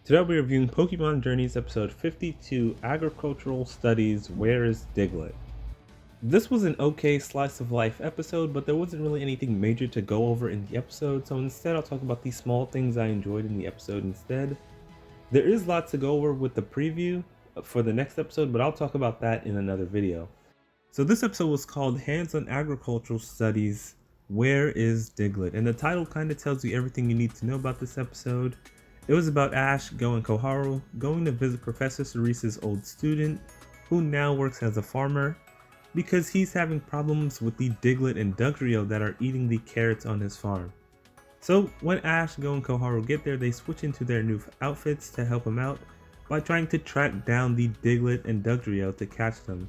Today we're reviewing Pokemon Journeys episode 52, Agricultural Studies, Where is Diglett? This was an okay slice of life episode, but there wasn't really anything major to go over in the episode, so instead I'll talk about the small things I enjoyed in the episode instead. There is lots to go over with the preview for the next episode, but I'll talk about that in another video. So this episode was called Hands on Agricultural Studies, Where is Diglett? And the title kind of tells you everything you need to know about this episode. It was about Ash, Go, and Koharu going to visit Professor Cerise's old student, who now works as a farmer, because he's having problems with the Diglett and Dugtrio that are eating the carrots on his farm. So when Ash, Go, and Koharu get there, they switch into their new outfits to help him out by trying to track down the Diglett and Dugtrio to catch them.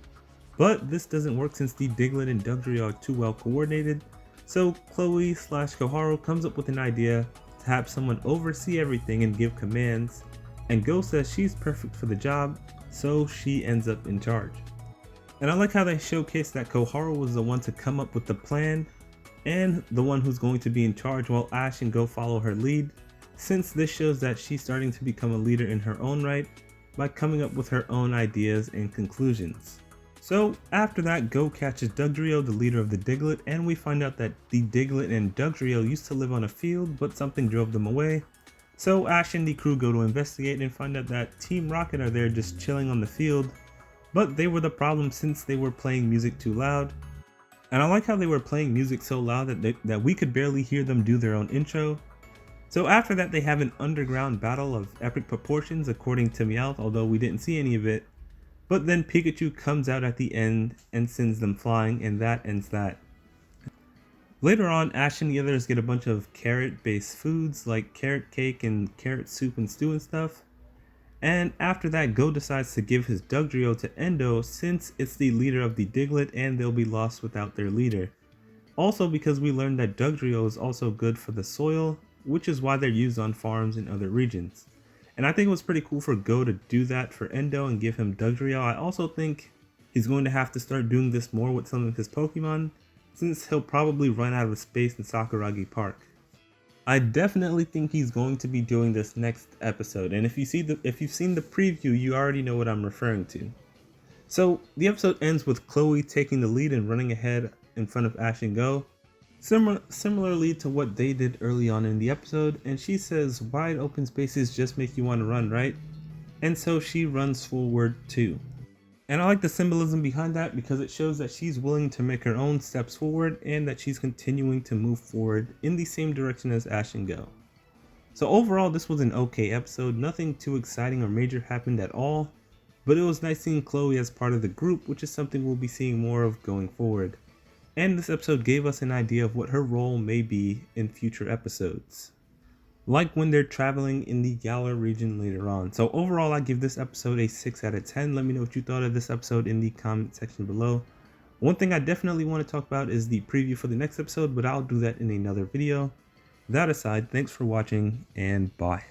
But this doesn't work since the Diglett and Dugtrio are too well coordinated, so Chloe/Koharu comes up with an idea to have someone oversee everything and give commands, and Go says she's perfect for the job, so she ends up in charge. And I like how they showcase that Koharu was the one to come up with the plan and the one who's going to be in charge while Ash and Go follow her lead, since this shows that she's starting to become a leader in her own right by coming up with her own ideas and conclusions. So after that, Go catches Dugtrio, the leader of the Diglett, and we find out that the Diglett and Dugtrio used to live on a field, but something drove them away. So Ash and the crew go to investigate and find out that Team Rocket are there just chilling on the field, but they were the problem since they were playing music too loud. And I like how they were playing music so loud that we could barely hear them do their own intro. So after that, they have an underground battle of epic proportions according to Meowth, although we didn't see any of it. But then Pikachu comes out at the end and sends them flying, and that ends that. Later on, Ash and the others get a bunch of carrot-based foods like carrot cake and carrot soup and stew and stuff. And after that, Go decides to give his Dugtrio to Endo since it's the leader of the Diglett and they'll be lost without their leader. Also because we learned that Dugtrio is also good for the soil, which is why they're used on farms in other regions. And I think it was pretty cool for Go to do that for Endo and give him Dugtrio. I also think he's going to have to start doing this more with some of his Pokemon, since he'll probably run out of space in Sakuragi Park. I definitely think he's going to be doing this next episode, and if you've seen the preview, you already know what I'm referring to. So the episode ends with Chloe taking the lead and running ahead in front of Ash and Go, similarly to what they did early on in the episode, and she says wide open spaces just make you want to run, right? And so she runs forward too. And I like the symbolism behind that because it shows that she's willing to make her own steps forward and that she's continuing to move forward in the same direction as Ash and Go. So overall, this was an okay episode. Nothing too exciting or major happened at all, but it was nice seeing Chloe as part of the group, which is something we'll be seeing more of going forward. And this episode gave us an idea of what her role may be in future episodes, like when they're traveling in the Galar region later on. So overall, I give this episode a 6 out of 10. Let me know what you thought of this episode in the comment section below. One thing I definitely want to talk about is the preview for the next episode, but I'll do that in another video. That aside, thanks for watching and bye.